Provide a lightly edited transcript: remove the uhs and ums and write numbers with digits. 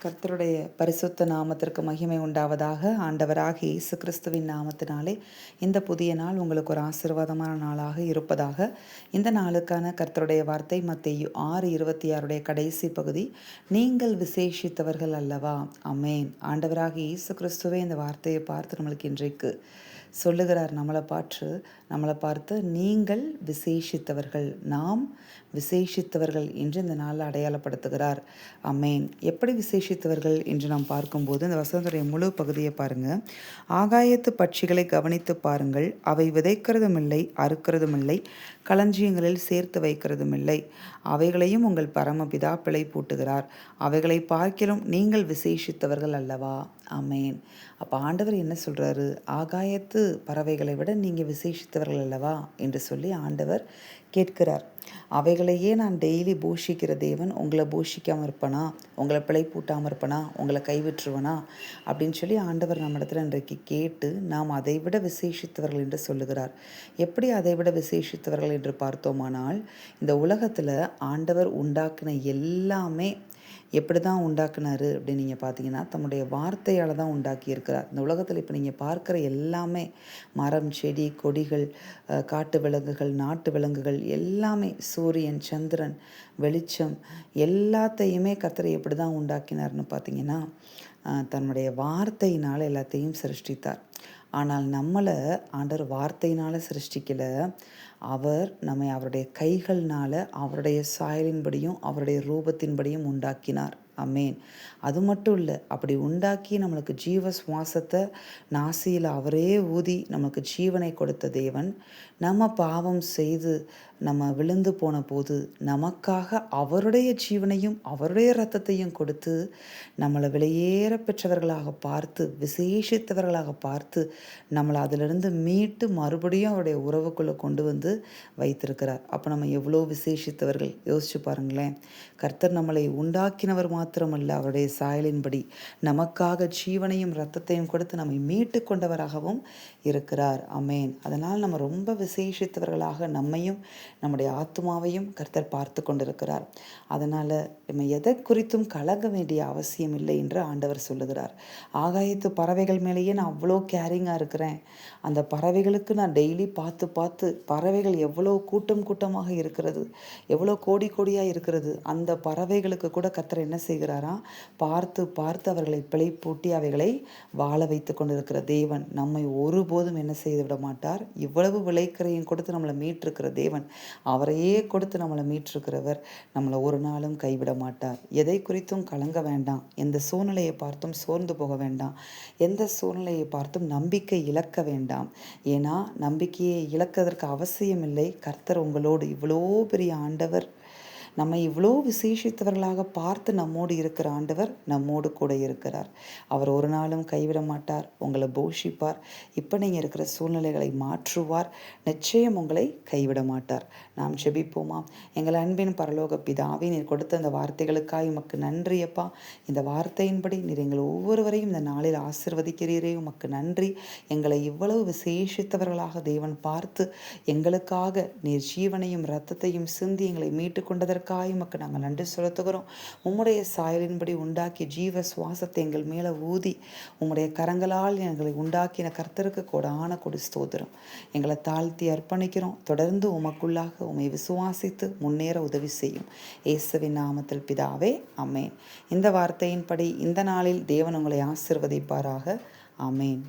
கர்த்தருடைய பரிசுத்த நாமத்திற்கு மகிமை உண்டாவதாக. ஆண்டவராகிய இயேசு கிறிஸ்துவின் நாமத்தினாலே இந்த புதிய நாள் உங்களுக்கு ஒரு ஆசீர்வாதமான நாளாக இருப்பதாக. இந்த நாளுக்கான கர்த்தருடைய வார்த்தை மத்தேயு 6:26 கடைசி பகுதி. நீங்கள் விசேஷித்தவர்கள் அல்லவா? ஆமென். ஆண்டவராகிய இயேசு கிறிஸ்துவே இந்த வார்த்தையை பார்த்து நம்மளுக்கு இன்றைக்கு சொல்லுகிறார். நம்மளை பார்த்து நீங்கள் விசேஷித்தவர்கள், நாம் விசேஷித்தவர்கள் என்று இந்த நாளில் அடையாளப்படுத்துகிறார். ஆமென். எப்படி விசேஷித்தவர்கள் என்று நாம் பார்க்கும்போது இந்த வசனத்துடைய முழு பகுதியை பாருங்க. ஆகாயத்து பட்சிகளை கவனித்து பாருங்கள், அவை விதைக்கிறதும் இல்லை, அறுக்கிறதும் இல்லை, களஞ்சியங்களில் சேர்த்து வைக்கிறதும் இல்லை, அவைகளையும் உங்கள் பரமபிதா பிழை பூட்டுகிறார். அவைகளை பார்க்கிலும் நீங்கள் விசேஷித்தவர்கள் அல்லவா? ஆமென். அப்போ ஆண்டவர் என்ன சொல்கிறாரு? ஆகாயத்து பறவைகளை விட நீங்கள் விசேஷித்தவர்கள் அல்லவா என்று சொல்லி ஆண்டவர் கேட்கிறார். அவைகளையே நான் டெய்லி பூஷிக்கிற தேவன் உங்களை பூஷிக்காமல் இருப்பனா? உங்களை பிழை பூட்டாமல் இருப்பனா? உங்களை கைவிட்டுருவனா? அப்படின்னு சொல்லி ஆண்டவர் நம்ம இடத்துல இன்றைக்கு கேட்டு நாம் அதை விட விசேஷித்தவர்கள் என்று சொல்லுகிறார். எப்படி அதை விட விசேஷித்தவர்கள் என்று பார்த்தோமானால், இந்த உலகத்தில் ஆண்டவர் உண்டாக்கின எல்லாமே எப்படி தான் உண்டாக்குனாரு அப்படின்னு நீங்கள் பார்த்தீங்கன்னா, தம்முடைய வார்த்தையால் தான் உண்டாக்கியிருக்கிறார். இந்த உலகத்தில் இப்போ நீங்கள் பார்க்குற எல்லாமே, மரம், செடி, கொடிகள், காட்டு விலங்குகள், நாட்டு விலங்குகள் எல்லாமே, சூரியன், சந்திரன், வெளிச்சம் எல்லாத்தையுமே கர்த்தர் எப்படி தான் உண்டாக்கினார்னு பார்த்தீங்கன்னா, தன்னுடைய வார்த்தையினால் எல்லாத்தையும் சிருஷ்டித்தார். ஆனால் நம்மளை ஆண்டவர் வார்த்தையினால் சிருஷ்டிக்கலை. அவர் நம்மை அவருடைய கைகள்னால் அவருடைய சாயலின்படியும் அவருடைய ரூபத்தின்படியும் உண்டாக்கினார். ஆமென். அது மட்டும் இல்லை, அப்படி உண்டாக்கி நம்மளுக்கு ஜீவ சுவாசத்தை நாசியில் அவரே ஊதி நமக்கு ஜீவனை கொடுத்த தேவன், நம்ம பாவம் செய்து நம்ம விழுந்து போன போது நமக்காக அவருடைய ஜீவனையும் அவருடைய இரத்தத்தையும் கொடுத்து நம்மளை வெளியேற பெற்றவர்களாக பார்த்து, விசேஷித்தவர்களாக பார்த்து, நம்மளை அதிலிருந்து மீட்டு மறுபடியும் அவருடைய உறவுக்குள்ளே கொண்டு வந்து வைத்திருக்கிறார். அப்போ நம்ம எவ்வளோ விசேஷித்தவர்கள் யோசிச்சு பாருங்களேன். கர்த்தர் நம்மளை உண்டாக்கினவர் மாத்திரமல்ல, அவருடைய சாயலின்படி நமக்காக ஜீவனையும் இரத்தத்தையும் கொடுத்து நம்மை மீட்டு கொண்டவராகவும் இருக்கிறார். ஆமென். அதனால் நம்ம ரொம்ப விசேஷித்தவர்களாக நம்மையும் நம்முடைய ஆத்மாவையும் கர்த்தர் பார்த்து கொண்டிருக்கிறார். அதனால் நம்ம எதை குறித்தும் கலங்க வேண்டிய அவசியம் இல்லை என்று ஆண்டவர் சொல்லுகிறார். ஆகாயத்து பறவைகள் மேலேயே நான் அவ்வளோ கேரிங்காக இருக்கிறேன். அந்த பறவைகளுக்கு நான் டெய்லி பார்த்து பார்த்து, பறவைகள் எவ்வளோ கூட்டம் கூட்டமாக இருக்கிறது, எவ்வளோ கோடி கோடியாக இருக்கிறது, அந்த பறவைகளுக்கு கூட கர்த்தர் என்ன செய்கிறாரா? பார்த்து பார்த்து அவர்களை பிழை பூட்டி அவைகளை வாழ வைத்து கொண்டிருக்கிற தேவன் நம்மை ஒருபோதும் என்ன செய்து விட மாட்டார். இவ்வளவு விளைக்கரையும் கொடுத்து நம்மளை மீட்டிருக்கிற தேவன், அவரையே கொடுத்து நம்மளை மீட்டிருக்கிறவர், நம்மளை ஒரு நாளும் கைவிட மாட்டார். எதை குறித்தும் கலங்க வேண்டாம். எந்த சூழ்நிலையை பார்த்தும் சோர்ந்து போக வேண்டாம். எந்த சூழ்நிலையை பார்த்தும் நம்பிக்கை இழக்க வேண்டாம். ஏன்னா நம்பிக்கையை இழக்கிறதற்கு அவசியம் இல்லை. கர்த்தர் உங்களோடு, இவ்வளோ பெரிய ஆண்டவர், நம்மை இவ்வளோ விசேஷித்தவர்களாக பார்த்து நம்மோடு இருக்கிற ஆண்டவர் நம்மோடு கூட இருக்கிறார். அவர் ஒரு நாளும் கைவிட மாட்டார். உங்களை போஷிப்பார். இப்போ நீங்கள் இருக்கிற சூழ்நிலைகளை மாற்றுவார். நிச்சயம் உங்களை கைவிட மாட்டார். நாம் ஜெபிப்போமா? எங்கள் அன்பின் பரலோக பிதாவே, நீர் கொடுத்த அந்த வார்த்தைகளுக்காக உமக்கு நன்றி அப்பா. இந்த வார்த்தையின்படி நீர் எங்கள் ஒவ்வொருவரையும் இந்த நாளில் ஆசீர்வதிக்கிறீரே, உமக்கு நன்றி. எங்களை இவ்வளவு விசேஷித்தவர்களாக தேவன் பார்த்து எங்களுக்காக நீர் ஜீவனையும் இரத்தத்தையும் சிந்தி எங்களை மீட்டு கொண்டதற்கு உமக்கு நாங்கள் நன்றி செலுத்துகிறோம். உம்முடைய சாயலின்படி உண்டாக்கி ஜீவ சுவாசத்தை எங்கள் மேலே ஊதி உம்முடைய கரங்களால் எங்களை உண்டாக்கின கர்த்தருக்கு கொடான கொடி ஸ்தோத்திரம். எங்களை தாழ்த்தி அர்ப்பணிக்கிறோம். தொடர்ந்து உமக்குள்ளாக உம்மை விசுவாசித்து முன்னேற உதவி செய்யும். இயேசுவின் நாமத்தில் பிதாவே, ஆமென். இந்த வார்த்தையின்படி இந்த நாளில் தேவன் உங்களை ஆசீர்வதிப்பாராக. ஆமென்.